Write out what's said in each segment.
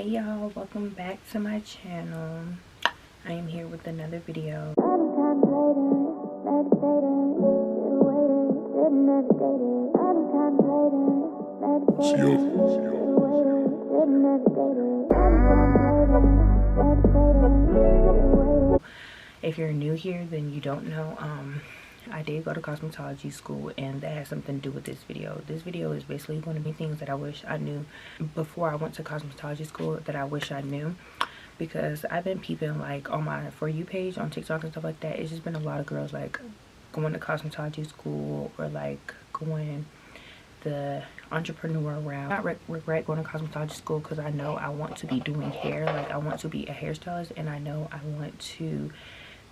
Hey y'all, welcome back to my channel. I am here with another video. If you're new here, then you don't know, I did go to cosmetology school, and that has something to do with this video. This video is basically going to be things that I wish I knew before I went to cosmetology school that I wish I knew, because I've been peeping like on my For You page on TikTok and stuff like that. It's just been a lot of girls like going to cosmetology school or like going the entrepreneur route. I don't regret going to cosmetology school because I know I want to be doing hair. Like, I want to be a hairstylist, and I know I want to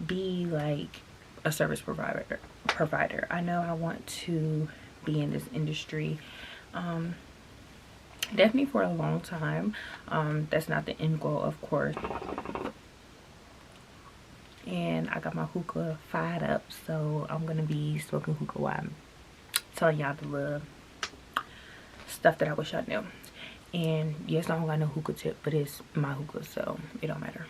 be like a service provider. I know I want to be in this industry definitely for a long time. That's not the end goal, of course. And I got my hookah fired up, so I'm gonna be smoking hookah while I'm telling y'all the little stuff that I wish I knew. And yes, I don't got no hookah tip, but it's my hookah, so it don't matter.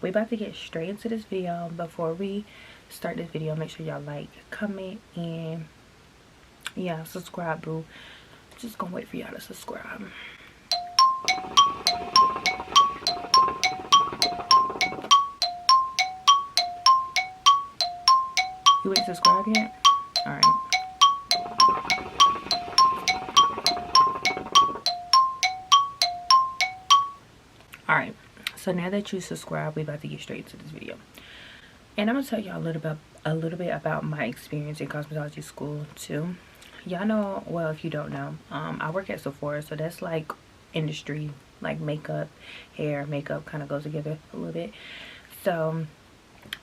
We about to get straight into this video. Before we start this video, make sure y'all like, comment, and yeah, subscribe, boo. Just gonna wait for y'all to subscribe. You ain't subscribed yet? Alright. Alright. So now that you subscribe, we're about to get straight into this video. And I'm going to tell y'all a little bit about my experience in cosmetology school too. Y'all know, well, if you don't know, I work at Sephora, so that's like industry, like makeup, hair, makeup kind of goes together a little bit. So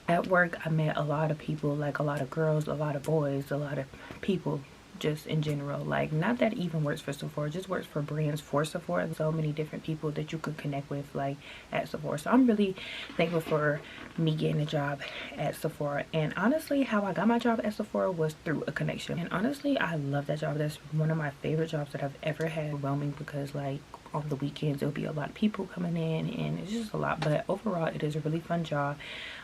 at work, I met a lot of people, like a lot of girls, a lot of boys, a lot of people just in general. Like, not that even works for Sephora, just works for brands for Sephora. So many different people that you could connect with like at Sephora. So I'm really thankful for me getting a job at Sephora. And honestly, how I got my job at Sephora was through a connection. And honestly, I love that job. That's one of my favorite jobs that I've ever had. Overwhelming because like on the weekends there'll be a lot of people coming in, and it's just a lot. But overall, it is a really fun job.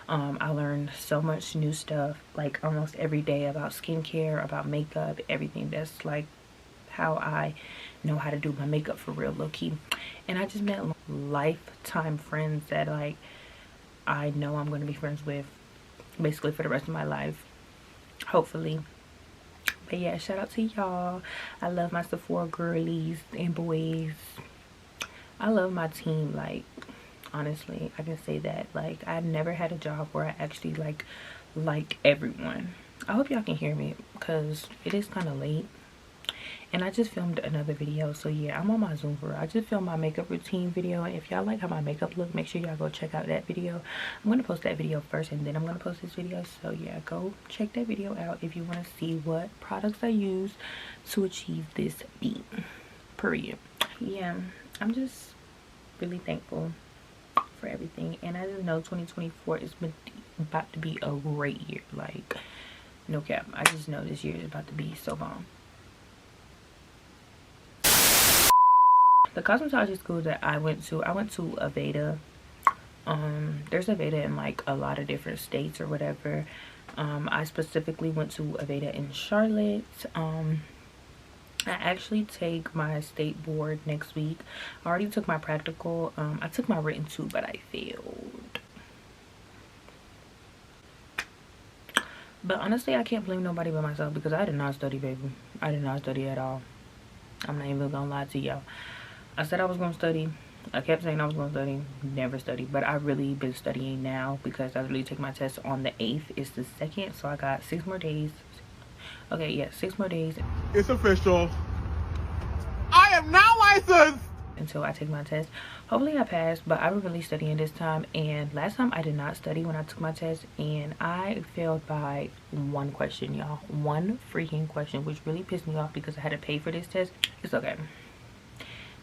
I learned so much new stuff like almost every day about skincare, about makeup, everything. That's like how I know how to do my makeup for real, low-key. And I just met lifetime friends that like I know I'm going to be friends with basically for the rest of my life, hopefully. But yeah, shout out to y'all. I love my Sephora girlies and boys. I love my team. Like, honestly, I can say that. Like, I never had a job where I actually like everyone. I hope y'all can hear me because it is kind of late. And I just filmed another video. So yeah, I'm on my Zoom for real. I just filmed my makeup routine video. And if y'all like how my makeup look, make sure y'all go check out that video. I'm going to post that video first, and then I'm going to post this video. So yeah, go check that video out if you want to see what products I use to achieve this beat. Period. Yeah, I'm just really thankful for everything. And I just know 2024 is about to be a great year. Like, no cap. I just know this year is about to be so bomb. The cosmetology school that I went to Aveda. There's Aveda in like a lot of different states or whatever. I specifically went to Aveda in Charlotte. I actually take my state board next week. I already took my practical. I took my written too, but I failed. But honestly, I can't blame nobody but myself because I did not study, baby. I did not study at all. I'm not even gonna lie to y'all. I said I was gonna study. I kept saying I was gonna study. Never studied. But I really been studying now because I really took my test on the 8th. It's the 2nd, so I got 6 more days. Okay, yeah, 6 more days. It's official. I am now licensed! Until I take my test. Hopefully I pass, but I was really studying this time. And last time I did not study when I took my test, and I failed by 1 question, y'all. 1 freaking question, which really pissed me off because I had to pay for this test. It's okay.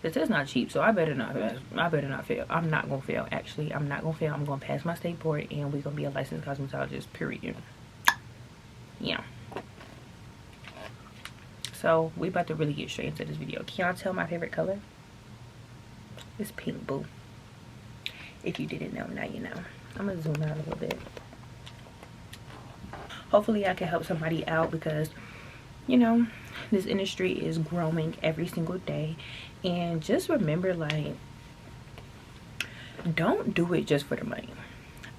The test's not cheap, so I better not pass. I better not fail. I'm not gonna fail. Actually, I'm not gonna fail. I'm gonna pass my state board, and we're gonna be a licensed cosmetologist, period. Yeah. So we about to really get straight into this video. Can y'all tell my favorite color? It's pink, boo. If you didn't know, now you know. I'm gonna zoom out a little bit. Hopefully I can help somebody out, because you know, this industry is growing every single day. And just remember, like, don't do it just for the money.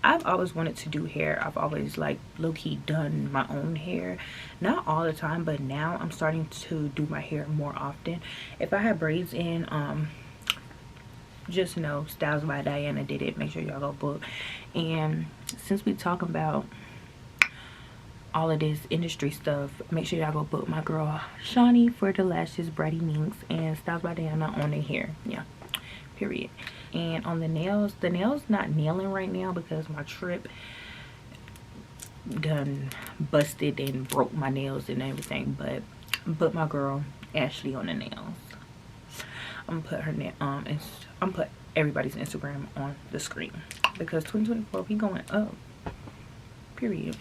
I've always wanted to do hair. I've always, like, low-key done my own hair. Not all the time, but now I'm starting to do my hair more often. If I have braids in, just know Styles by Diana did it. Make sure y'all go book. And since we talking about all of this industry stuff, make sure y'all go book my girl Shawnee for the lashes, Brady Minks, and Styles by Diana on the hair. Yeah, period. And on the nails not nailing right now because my trip done busted and broke my nails and everything, but my girl Ashley on the nails. I'm gonna put her I'm gonna put everybody's Instagram on the screen, because 2024 we going up, period.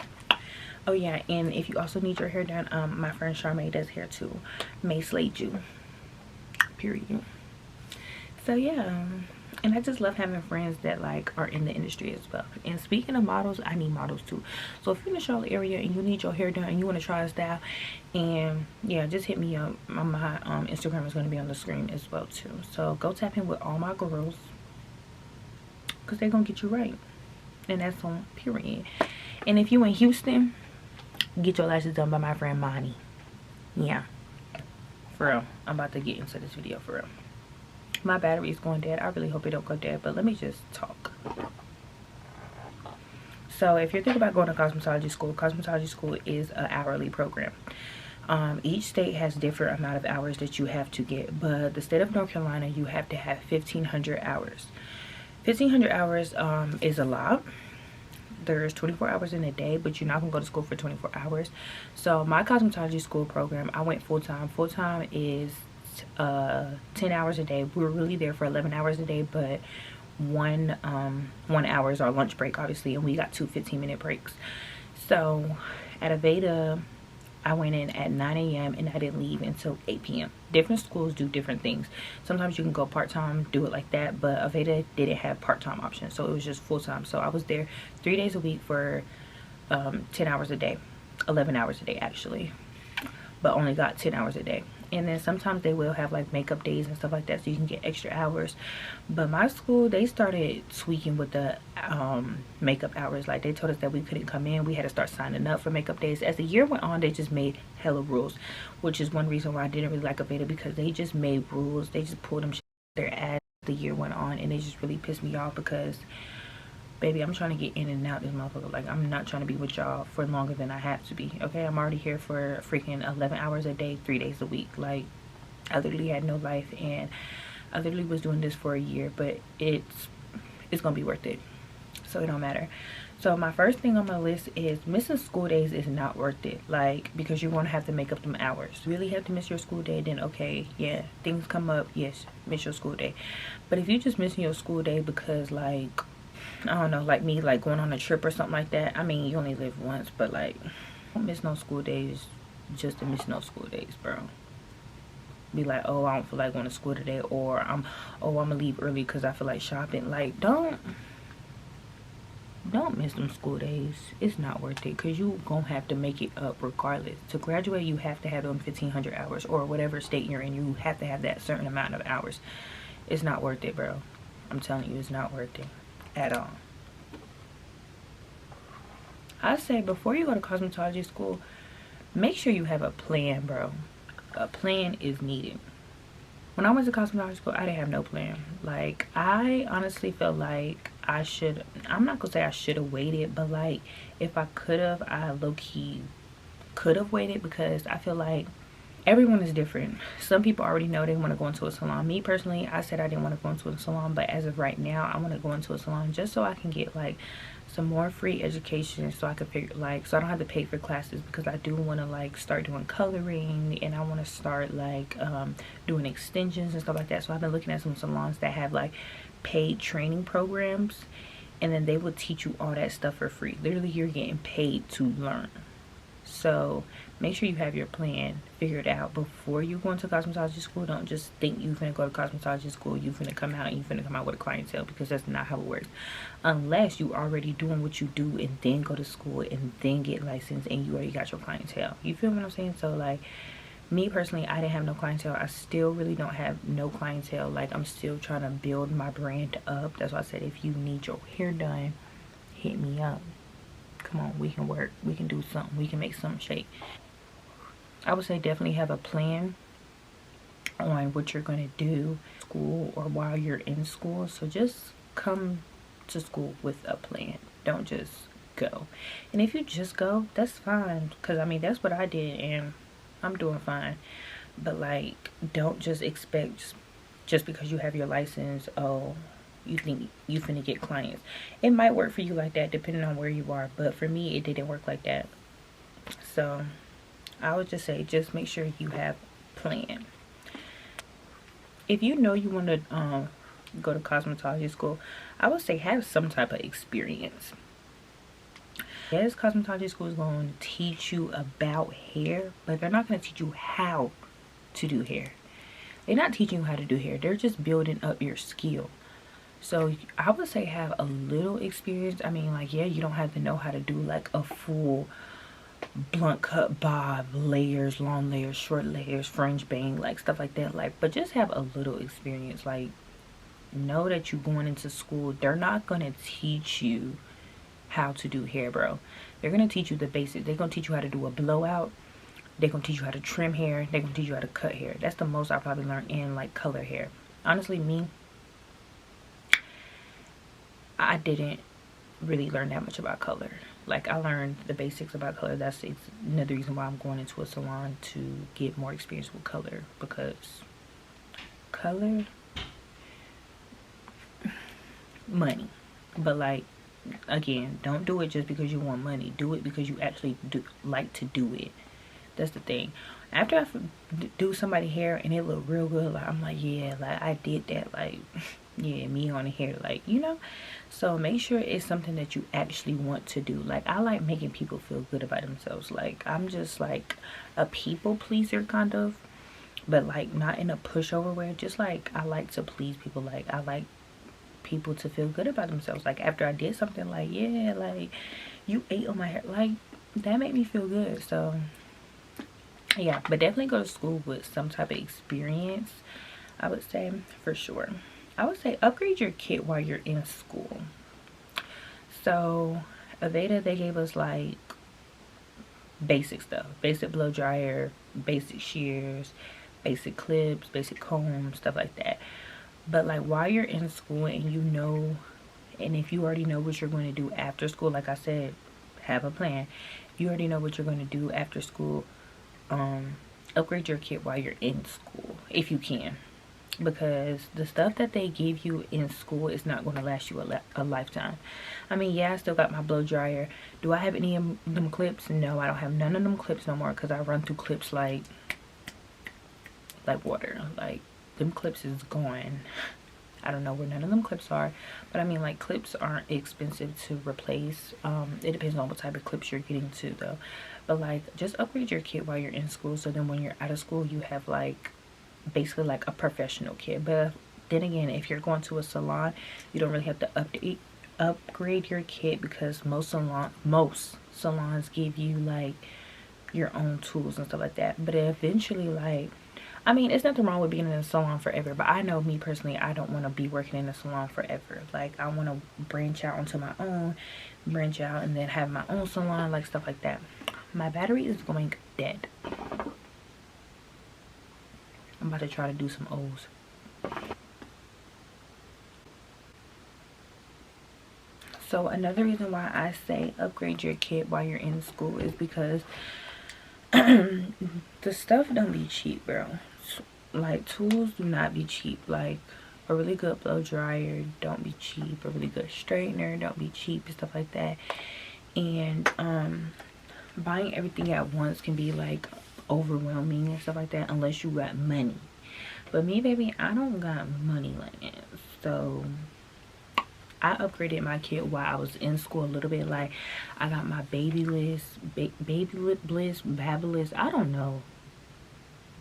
Oh yeah, and if you also need your hair done, my friend Charmaine does hair too. May slate you, period. So yeah, and I just love having friends that like are in the industry as well. And speaking of models, I need models too. So if you're in the Charlotte area and you need your hair done and you want to try a style, and yeah, just hit me up. My Instagram is going to be on the screen as well too. So go tap in with all my girls, because they're gonna get you right, and that's on period. And if you in Houston, get your lashes done by my friend Monty. Yeah, for real. I'm about to get into this video for real. My battery is going dead. I really hope it don't go dead, but let me just talk. So if you're thinking about going to cosmetology school is an hourly program. Each state has different amount of hours that you have to get, but the state of North Carolina, you have to have 1,500 hours. 1,500 hours is a lot. There's 24 hours in a day, but you're not gonna go to school for 24 hours. So my cosmetology school program, I went full-time. Full-time is 10 hours a day. We were really there for 11 hours a day, but one hour is our lunch break, obviously, and we got 2 15-minute breaks. So at Aveda, I went in at 9 a.m. and I didn't leave until 8 p.m. Different schools do different things. Sometimes you can go part-time, do it like that, but Aveda didn't have part-time options, so it was just full-time. So I was there 3 days a week for 10 hours a day, 11 hours a day actually, but only got 10 hours a day. And then sometimes they will have like makeup days and stuff like that, so you can get extra hours. But my school, they started tweaking with the makeup hours. Like they told us that we couldn't come in, we had to start signing up for makeup days. As the year went on, they just made hella rules, which is one reason why I didn't really like Aveda, because they just made rules. They just pulled them there as the year went on, and it just really pissed me off, because baby, I'm trying to get in and out this motherfucker. Like, I'm not trying to be with y'all for longer than I have to be, okay? I'm already here for freaking 11 hours a day, 3 days a week. Like, I literally had no life, and I literally was doing this for a year, but it's gonna be worth it, so it don't matter. So my first thing on my list is missing school days is not worth it. Like, because you're gonna have to make up them hours. Really have to miss your school day, then okay, yeah, things come up, yes, miss your school day. But if you're just missing your school day because, like, I don't know, like me, like going on a trip or something like that. I mean, you only live once, but like, don't miss no school days just to miss no school days, bro. Be like, oh, I don't feel like going to school today, or I'm gonna leave early because I feel like shopping. Like, don't miss them school days. It's not worth it, because you gonna have to make it up regardless. To graduate, you have to have them 1,500 hours, or whatever state you're in, you have to have that certain amount of hours. It's not worth it, bro. I'm telling you, it's not worth it at all. I say before you go to cosmetology school, make sure you have a plan, bro. A plan is needed. When I went to cosmetology school, I didn't have no plan. Like, I honestly felt like I should, I'm not gonna say I should have waited, but like, if I could have, I low-key could have waited, because I feel like everyone is different. Some people already know they want to go into a salon. Me personally, I said I didn't want to go into a salon, but as of right now, I want to go into a salon just so I can get like some more free education, so I can figure, like, so I don't have to pay for classes, because I do want to like start doing coloring, and I want to start like doing extensions and stuff like that. So I've been looking at some salons that have like paid training programs, and then they will teach you all that stuff for free. Literally, you're getting paid to learn. So make sure you have your plan figured out before you go into cosmetology school. Don't just think you finna go to cosmetology school, you finna come out and you finna come out with a clientele, because that's not how it works. Unless you already doing what you do and then go to school and then get licensed and you already got your clientele. You feel what I'm saying? So like me personally, I didn't have no clientele. I still really don't have no clientele. Like I'm still trying to build my brand up. That's why I said if you need your hair done, hit me up. Come on, we can work. We can do something. We can make something shake. I would say definitely have a plan on what you're going to do school or while you're in school. So just come to school with a plan. Don't just go. And if you just go, that's fine, because I mean that's what I did and I'm doing fine. But like, don't just expect just because you have your license, oh, you think you finna get clients. It might work for you like that depending on where you are, but for me it didn't work like that. So I would just say just make sure you have a plan. If you know you want to go to cosmetology school, I would say have some type of experience. Yes, cosmetology school is going to teach you about hair, but they're not going to teach you how to do hair. They're not teaching you how to do hair. They're just building up your skill. So I would say have a little experience. I mean, like, yeah, you don't have to know how to do like a full blunt cut bob, layers, long layers, short layers, fringe bang, like stuff like that. Like, but just have a little experience. Like, know that you're going into school. They're not going to teach you how to do hair, bro. They're going to teach you the basics. They're going to teach you how to do a blowout. They're going to teach you how to trim hair. They're going to teach you how to cut hair. That's the most I probably learned in like color hair. Honestly, me, I didn't really learn that much about color. Like, I learned the basics about color. That's another reason why I'm going into a salon, to get more experience with color, because color, money. But like, again, don't do it just because you want money. Do it because you actually like to do it. That's the thing. After I do somebody's hair and it look real good, like I'm like, yeah, like I did that, like yeah, me on the hair, like, you know. So make sure it's something that you actually want to do. Like, I like making people feel good about themselves. Like, I'm just like a people pleaser kind of, but like not in a pushover way. Just like I like to please people. Like, I like people to feel good about themselves. Like, after I did something, like, yeah, like you ate on my hair, like that made me feel good. So yeah, but definitely go to school with some type of experience, I would say, for sure. I would say upgrade your kit while you're in school. So Aveda, they gave us like basic stuff, basic blow dryer, basic shears, basic clips, basic combs, stuff like that. But like, while you're in school and you know, and if you already know what you're going to do after school, like I said, have a plan. You already know what you're going to do after school. Upgrade your kit while you're in school if you can, because the stuff that they give you in school is not going to last you a lifetime. I mean, yeah, I still got my blow dryer. Do I have any of them clips? No, I don't have none of them clips no more, because I run through clips like water. Like, them clips is gone. I don't know where none of them clips are, but I mean, like, clips aren't expensive to replace. It depends on what type of clips you're getting to though. But like, just upgrade your kit while you're in school, so then when you're out of school you have like basically like a professional kit. But then again, if you're going to a salon, you don't really have to upgrade your kit, because most salons give you like your own tools and stuff like that. But eventually, like, I mean, it's nothing wrong with being in a salon forever, but I know me personally, I don't want to be working in a salon forever. Like, I want to branch out into my own, branch out and then have my own salon, like stuff like that. My battery is going dead. I'm about to try to do some O's. So another reason why I say upgrade your kit while you're in school is because the stuff don't be cheap, bro. Like, tools do not be cheap. Like, a really good blow dryer don't be cheap. A really good straightener don't be cheap and stuff like that. And buying everything at once can be like overwhelming and stuff like that, unless you got money. But me, baby, I don't got money like that. So I upgraded my kit while I was in school a little bit. Like, I got my baby bliss, babyless, I don't know,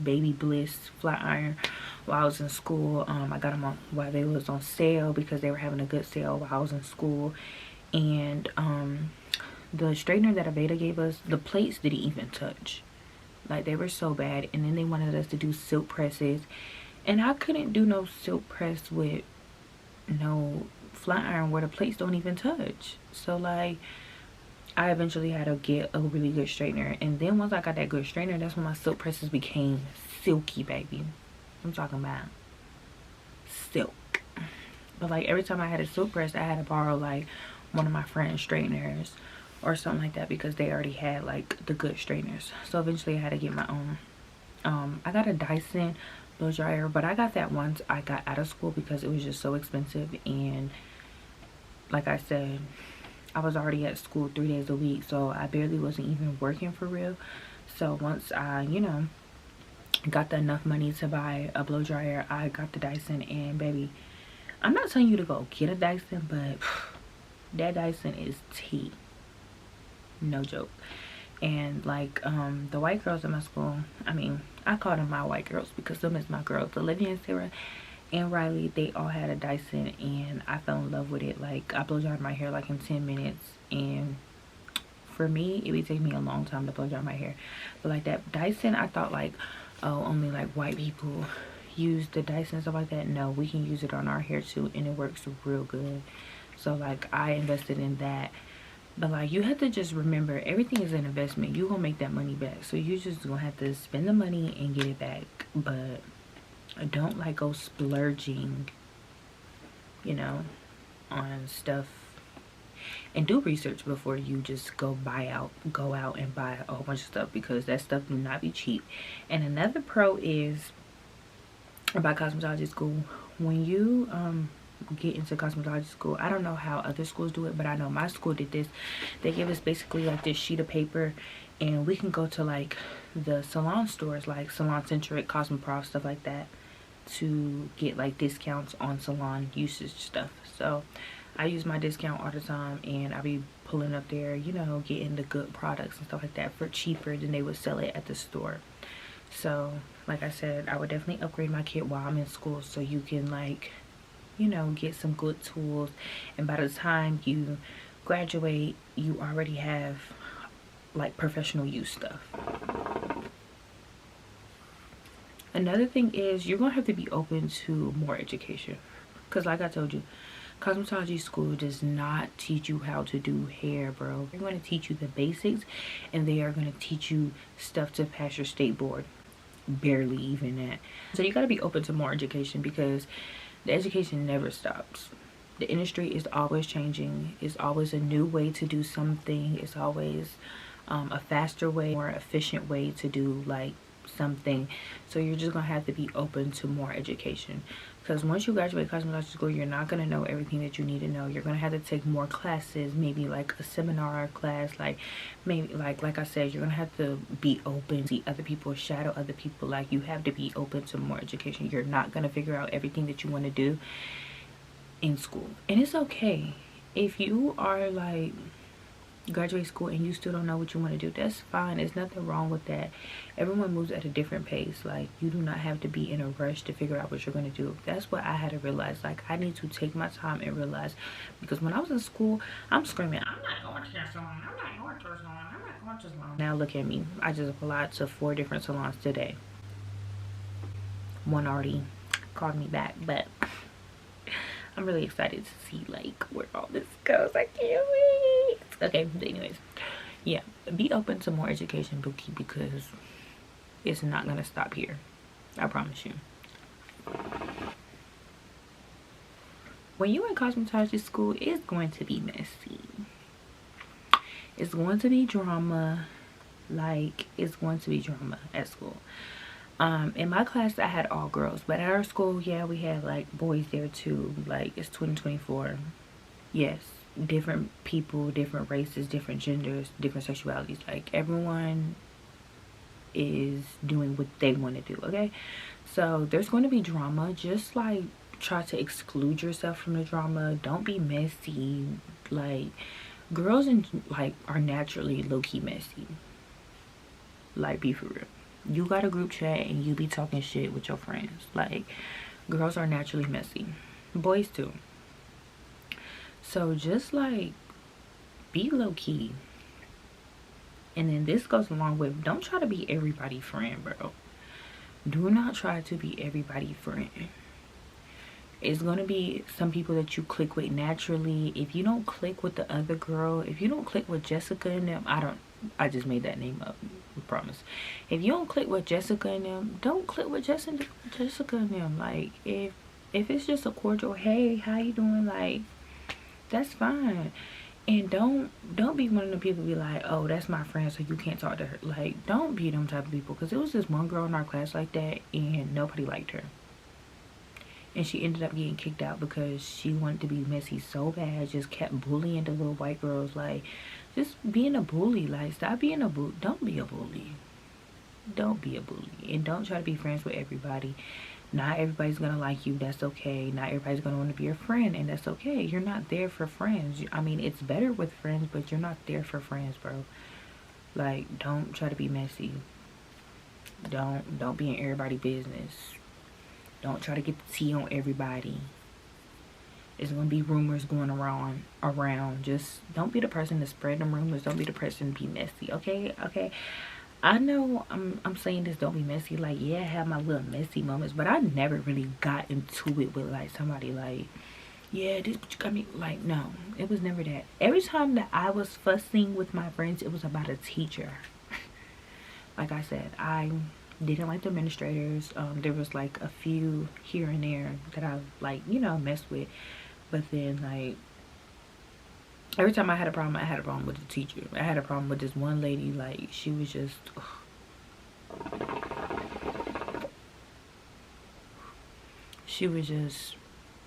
baby bliss flat iron while I was in school. I got them on while they was on sale because they were having a good sale while I was in school. And the straightener that Aveda gave us, the plates didn't even touch. Like, they were so bad. And then they wanted us to do silk presses, and I couldn't do no silk press with no flat iron where the plates don't even touch. So like, I eventually had to get a really good straightener. And then once I got that good straightener, that's when my silk presses became silky, baby. I'm talking about silk. But like, every time I had a silk press, I had to borrow like one of my friend's straighteners or something like that, because they already had like the good straighteners. So eventually I had to get my own. I got a Dyson blow dryer, but I got that once I got out of school because it was just so expensive. And like I said, I was already at school 3 days a week, so I barely wasn't even working for real. So once I, you know, got enough money to buy a blow dryer, I got the Dyson. And baby, I'm not telling you to go get a Dyson, but that Dyson is tea, no joke. And like, the white girls in my school, I mean, I call them my white girls because them is my girls. Olivia and Sarah and Riley, they all had a Dyson, and I fell in love with it. Like, I blow dried my hair like in 10 minutes, and for me, it would take me a long time to blow dry my hair. But like, that Dyson, I thought like, oh, only like white people use the Dyson and stuff like that. No, we can use it on our hair too, and it works real good. So like, I invested in that. But like, you have to just remember, everything is an investment. You gonna make that money back, so you just gonna have to spend the money and get it back. But don't like go splurging, you know, on stuff. And do research before you just go out and buy a whole bunch of stuff, because that stuff do not be cheap. And another pro is about cosmetology school. When you get into cosmetology school, I don't know how other schools do it, but I know my school did this. They give us basically like this sheet of paper, and we can go to like the salon stores, like Salon Centric, Cosmoprof, stuff like that, to get like discounts on salon usage stuff. So I use my discount all the time, and I be pulling up there, you know, getting the good products and stuff like that for cheaper than they would sell it at the store. So like I said, I would definitely upgrade my kit while I'm in school, so you can like, you know, get some good tools, and by the time you graduate, you already have like professional use stuff. Another thing is, you're gonna have to be open to more education, because like I told you, cosmetology school does not teach you how to do hair, bro. They're going to teach you the basics, and they are going to teach you stuff to pass your state board, barely even that. So you got to be open to more education, because the education never stops. The industry is always changing. It's always a new way to do something. It's always a faster way, more efficient way to do like something. So you're just gonna have to be open to more education, because once you graduate cosmetology school, you're not gonna know everything that you need to know. You're gonna have to take more classes, maybe like a seminar class, like maybe like I said, you're gonna have to be open, see other people, shadow other people. Like, you have to be open to more education. You're not gonna figure out everything that you want to do in school, and it's okay if you are like graduate school and you still don't know what you want to do. That's fine. There's nothing wrong with that. Everyone moves at a different pace. Like, you do not have to be in a rush to figure out what you're going to do. That's what I had to realize. Like, I need to take my time and realize, because when I was in school, I'm screaming, I'm not going to that salon, I'm not going to a salon, I'm not going to a salon. Now look at me. I just applied to 4 different salons today. One already called me back, but I'm really excited to see like where all this goes. I can't wait. Okay, but anyways, yeah, be open to more education, Bookie, because it's not gonna stop here. I promise you. When you're in cosmetology school, it's going to be messy. It's going to be drama. Like, it's going to be drama at school. In my class, I had all girls, but at our school, yeah, we had like boys there too. Like, it's 2024. Yes, different people, different races, different genders, different sexualities. Like, everyone is doing what they want to do, okay? So there's going to be drama, just like try to exclude yourself from the drama. Don't be messy. Like, girls are naturally low-key messy. Like, be for real. You got a group chat and you be talking shit with your friends. Like, girls are naturally messy. Boys too. So just like, be low-key. And then this goes along with, don't try to be everybody's friend, bro. Do not try to be everybody's friend. It's gonna be some people that you click with naturally. If you don't click with the other girl, if you don't click with Jessica and them, I just made that name up, I promise. If you don't click with Jessica and them, don't click with Jessica and them. Like, if it's just a cordial, hey, how you doing? Like, that's fine. And don't be one of the people be like, oh, that's my friend, so you can't talk to her. Like, don't be them type of people. Because there was this one girl in our class like that, and nobody liked her. And she ended up getting kicked out because she wanted to be messy so bad. Just kept bullying the little white girls. Like, just being a bully. Like, stop being a bully. Don't be a bully. Don't be a bully. And don't try to be friends with everybody. Not everybody's gonna like you. That's okay. Not everybody's gonna want to be your friend, and that's okay. You're not there for friends. I mean, it's better with friends, but you're not there for friends, bro. Like, don't try to be messy. Don't be in everybody's business. Don't try to get the tea on everybody. There's gonna be rumors going around. Just don't be the person to spread them rumors. Don't be the person to be messy. Okay. I know I'm saying this, don't be messy. Like, yeah, I have my little messy moments, but I never really got into it with like somebody like, yeah, this what you got me. Like, no, it was never that. Every time that I was fussing with my friends, it was about a teacher. Like I said, I didn't like the administrators. There was like a few here and there that I like, messed with, but then like every time I had a problem with the teacher. I had a problem with this one lady. Like, she was just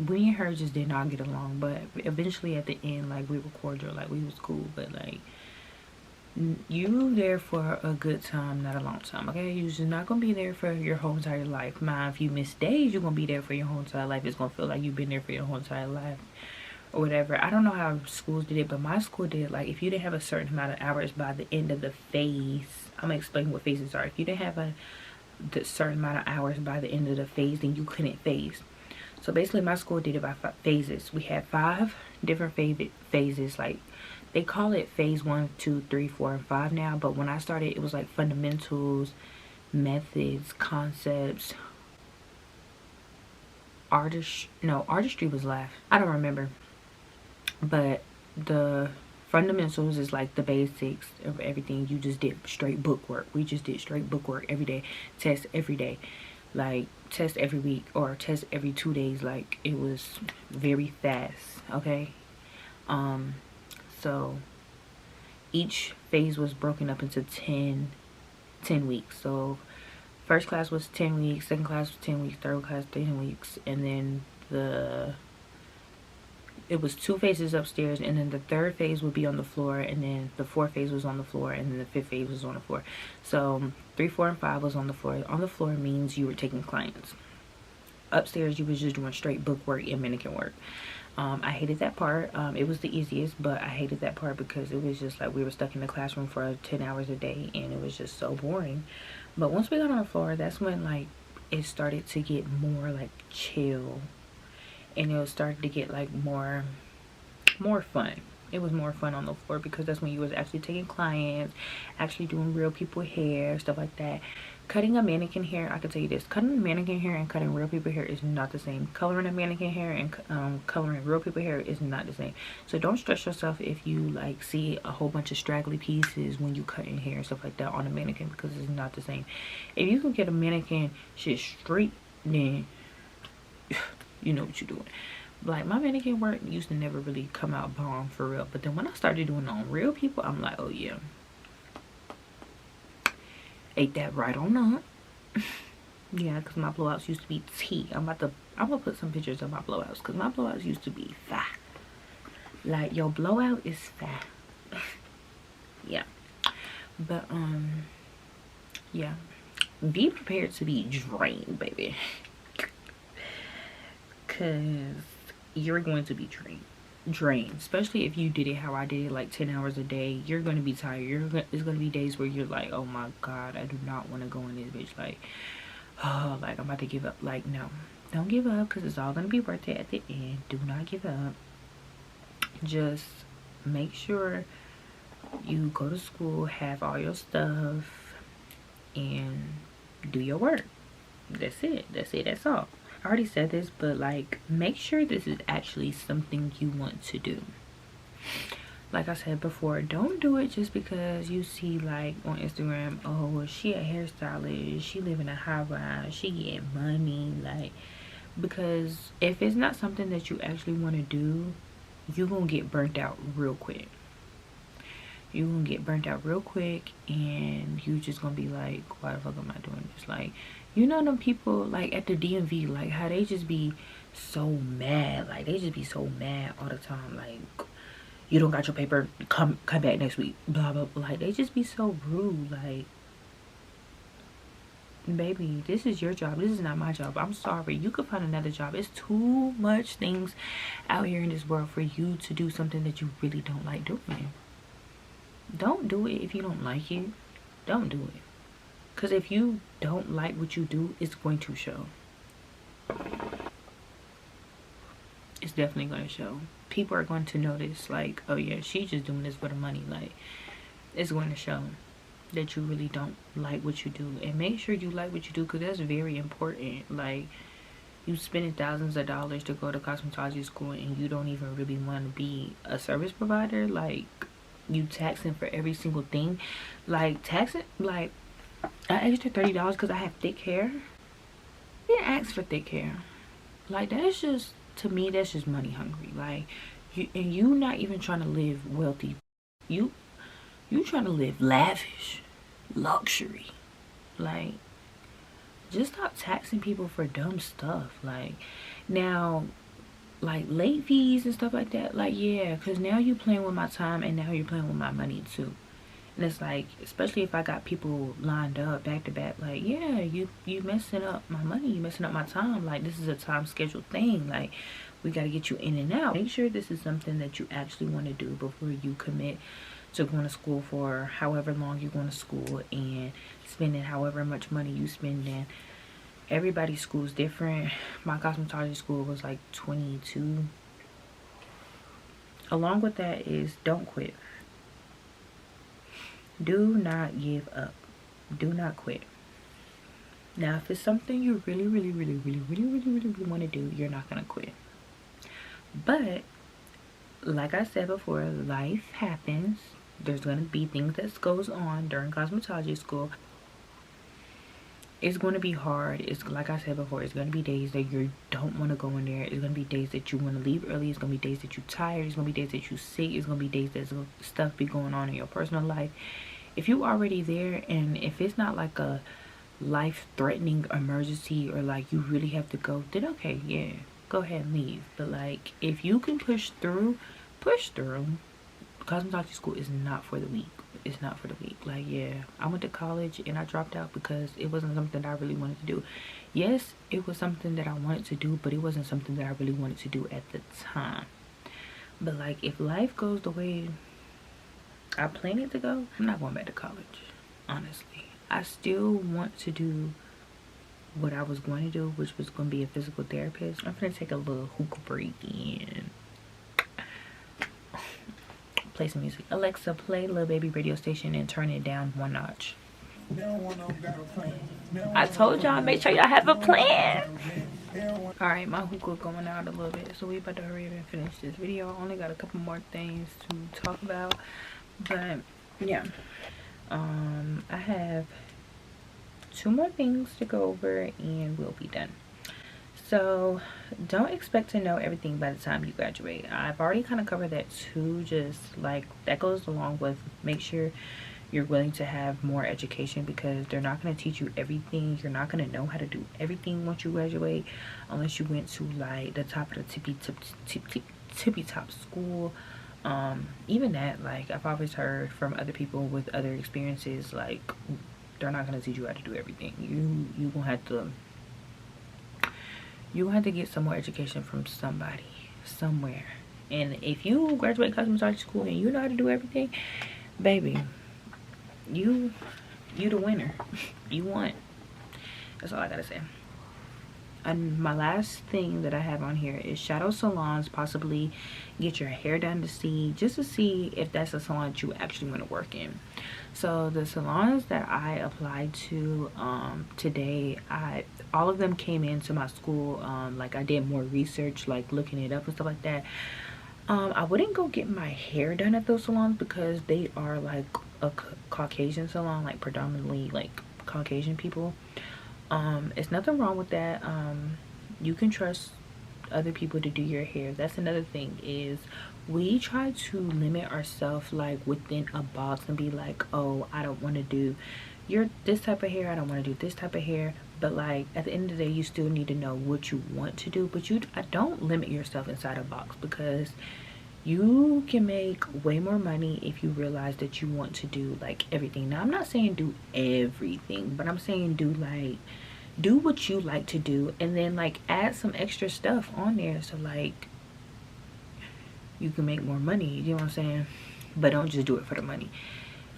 we and her just did not get along. But eventually at the end, like, we were cordial, like we was cool. But like, you there for a good time, not a long time, okay? You're just not gonna be there for your whole entire life. Mind, if you miss days, you're gonna be there for your whole entire life. It's gonna feel like you've been there for your whole entire life or whatever. I don't know how schools did it, but my school did. Like, if you didn't have a certain amount of hours by the end of the phase, I'm gonna explain what phases are. If you didn't have the certain amount of hours by the end of the phase, then you couldn't phase. So basically my school did it by phases. We had 5 different phases. Like, they call it phase 1, 2, 3, 4, and 5 now, but when I started, it was like fundamentals, methods, concepts, artistry was last. I don't remember. But the fundamentals is like the basics of everything. You just did straight book work. We just did straight book work every day. Test every day. Like, test every week or test every 2 days. Like, it was very fast, okay? So each phase was broken up into 10 weeks. So first class was 10 weeks, second class was 10 weeks, third class 10 weeks, and then it was 2 phases upstairs, and then the third phase would be on the floor, and then the 4th phase was on the floor, and then the 5th phase was on the floor. So 3, 4, and 5 was on the floor. On the floor means you were taking clients. Upstairs, you was just doing straight book work and mannequin work. I hated that part. It was the easiest, but I hated that part because it was just like we were stuck in the classroom for 10 hours a day, and it was just so boring. But once we got on the floor, that's when like it started to get more like chill, and it started to get like more fun. It was more fun on the floor because that's when you was actually taking clients, actually doing real people hair, stuff like that. Cutting a mannequin hair, I can tell you this, cutting a mannequin hair and cutting real people hair is not the same. Coloring a mannequin hair and coloring real people hair is not the same. So don't stress yourself if you like see a whole bunch of straggly pieces when you cutting hair and stuff like that on a mannequin, because it's not the same. If you can get a mannequin shit straight, then you know what you're doing. Like, my mannequin work used to never really come out bomb for real, but then when I started doing it on real people, I'm like, oh yeah, ate that right on up. Yeah, because my blowouts used to be tea. I'm gonna put some pictures of my blowouts, because my blowouts used to be fat. Like, your blowout is fat. Yeah. But yeah, be prepared to be drained, baby. because you're going to be drained, especially if you did it how I did it, like 10 hours a day. You're going to be tired. It's going to be days where you're like, oh my god, I do not want to go in this bitch, like, oh, like I'm about to give up. Like, no, don't give up, because it's all going to be worth it at the end. Do not give up. Just make sure you go to school, have all your stuff, and do your work. That's it. That's all. I already said this, but like, make sure this is actually something you want to do. Like I said before, don't do it just because you see, like, on Instagram, oh, well, she a hairstylist, she live in a high rise, she getting money. Like, because if it's not something that you actually want to do, you're gonna get burnt out real quick. You're gonna get burnt out real quick, and you just gonna be like, why the fuck am I doing this? Like, you know them people, like, at the DMV, like, how they just be so mad. Like, they just be so mad all the time. Like, you don't got your paper, come back next week, blah, blah, blah. Like, they just be so rude. Like, baby, this is your job. This is not my job. I'm sorry. You could find another job. It's too much things out here in this world for you to do something that you really don't like doing. Don't do it if you don't like it. Don't do it. Because if you don't like what you do, it's going to show. It's definitely going to show. People are going to notice, like, oh yeah, she's just doing this for the money. Like, it's going to show that you really don't like what you do. And make sure you like what you do, because that's very important. Like, you spending thousands of dollars to go to cosmetology school and you don't even really want to be a service provider. Like, you taxing for every single thing. Like, taxing, like, I asked her $30 because I have thick hair. I didn't ask for thick hair. Like, that's just, to me, that's just money hungry. Like, you not even trying to live wealthy. You trying to live lavish, luxury. Like, just stop taxing people for dumb stuff. Like, now, like, late fees and stuff like that, like, yeah, because now you're playing with my time, and now you're playing with my money too. And it's like, especially if I got people lined up back to back, like, yeah, you messing up my money, you messing up my time. Like, this is a time scheduled thing. Like, we got to get you in and out. Make sure this is something that you actually want to do before you commit to going to school for however long you're going to school and spending however much money you spending. Everybody's school is different. My cosmetology school was like 22. Along with that is, don't quit. Do not give up. Do not quit. Now, if it's something you really want to do, you're not gonna quit. But like I said before, life happens. There's gonna be things that goes on during cosmetology school. It's going to be hard. It's like I said before, it's going to be days that you don't want to go in there. It's going to be days that you want to leave early. It's going to be days that you're tired. It's going to be days that you're sick. It's going to be days that stuff be going on in your personal life. If you already there, and if it's not like a life-threatening emergency, or like you really have to go, then okay, yeah, go ahead and leave. But like, if you can push through. Cosmetology school is not for the weak. It's not for the weak. Like, yeah, I went to college and I dropped out because it wasn't something that I really wanted to do. Yes, it was something that I wanted to do, but it wasn't something that I really wanted to do at the time. But like, if life goes the way I plan it to go, I'm not going back to college, honestly. I still want to do what I was going to do, which was going to be a physical therapist. I'm going to take a little hookah break and play some music. Alexa, play Lil Baby radio station and turn it down one notch. I told y'all, make sure y'all have a plan. Alright, my hookah going out a little bit, so we about to hurry up and finish this video. I only got a couple more things to talk about, but yeah, I have 2 more things to go over and we'll be done. So don't expect to know everything by the time you graduate. I've already kind of covered that too. Just like, that goes along with, make sure you're willing to have more education, because they're not going to teach you everything. You're not going to know how to do everything once you graduate, unless you went to like the top of the tippy top school. Even that, like, I've always heard from other people with other experiences, like, they're not going to teach you how to do everything. You gonna have to You have to get some more education from somebody, somewhere. And if you graduate cosmetology school and you know how to do everything, baby, you the winner. You won. That's all I gotta say. And my last thing that I have on here is shadow salons. Possibly get your hair done to see, just to see if that's a salon that you actually want to work in. So the salons that I applied to today, all of them came into my school. Like I did more research, like looking it up and stuff like that. I wouldn't go get my hair done at those salons because they are like a Caucasian salon, like predominantly like Caucasian people. It's nothing wrong with that. You can trust other people to do your hair. That's another thing, is we try to limit ourselves like within a box and be like, oh, I don't want to do this type of hair, I don't want to do this type of hair. But like at the end of the day, you still need to know what you want to do. But I don't limit yourself inside a box, because you can make way more money if you realize that you want to do like everything. Now I'm not saying do everything, but I'm saying do what you like to do, and then like add some extra stuff on there so like you can make more money. You know what I'm saying? But don't just do it for the money.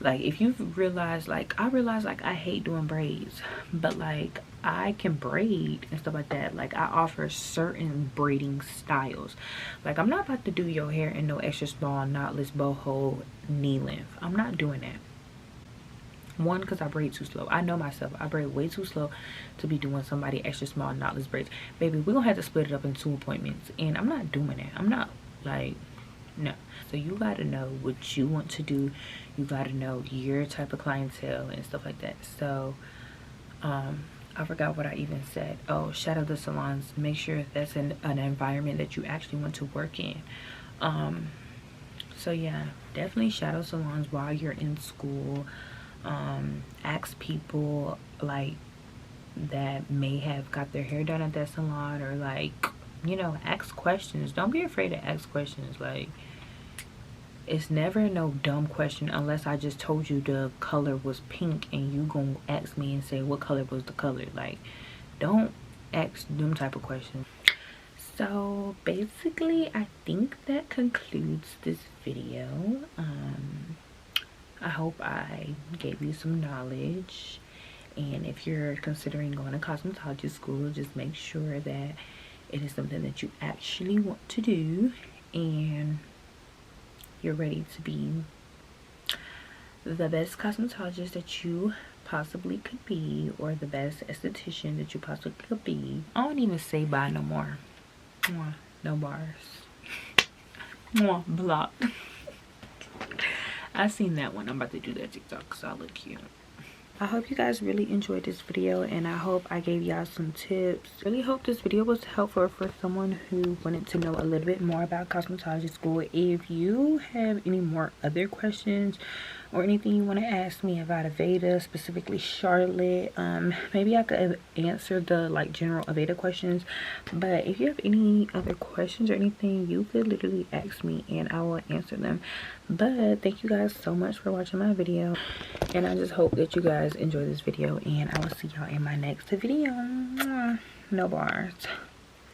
Like if you've realized, like I realized like I hate doing braids, but like I can braid and stuff like that. Like I offer certain braiding styles. Like I'm not about to do your hair in no extra small knotless boho knee length. I'm not doing that. One, because I braid too slow. I know myself. I braid way too slow to be doing somebody extra small knotless braids. Baby, we're gonna have to split it up in 2 appointments, and I'm not doing that. I'm not, like, no. So you gotta know what you want to do. You gotta know your type of clientele and stuff like that. So I forgot what I even said. Oh, shadow the salons. Make sure that's an environment that you actually want to work in. So yeah, definitely shadow salons while you're in school. Ask people like that may have got their hair done at that salon, or like, you know, ask questions. Don't be afraid to ask questions. Like, it's never no dumb question unless I just told you the color was pink and you gonna ask me and say what color was the color. Like, don't ask them type of questions. So basically I think that concludes this video. I hope I gave you some knowledge, and if you're considering going to cosmetology school, just make sure that it is something that you actually want to do and you're ready to be the best cosmetologist that you possibly could be, or the best esthetician that you possibly could be. I don't even say bye no more. No bars. Blocked. I seen that one. I'm about to do that TikTok because I look cute. I hope you guys really enjoyed this video, and I hope I gave y'all some tips. Really hope this video was helpful for someone who wanted to know a little bit more about cosmetology school. If you have any more other questions or anything you want to ask me about Aveda, specifically Charlotte, maybe I could answer the like general Aveda questions. But if you have any other questions or anything, you could literally ask me and I will answer them. But thank you guys so much for watching my video, and I just hope that you guys enjoy this video, and I will see y'all in my next video. No bars.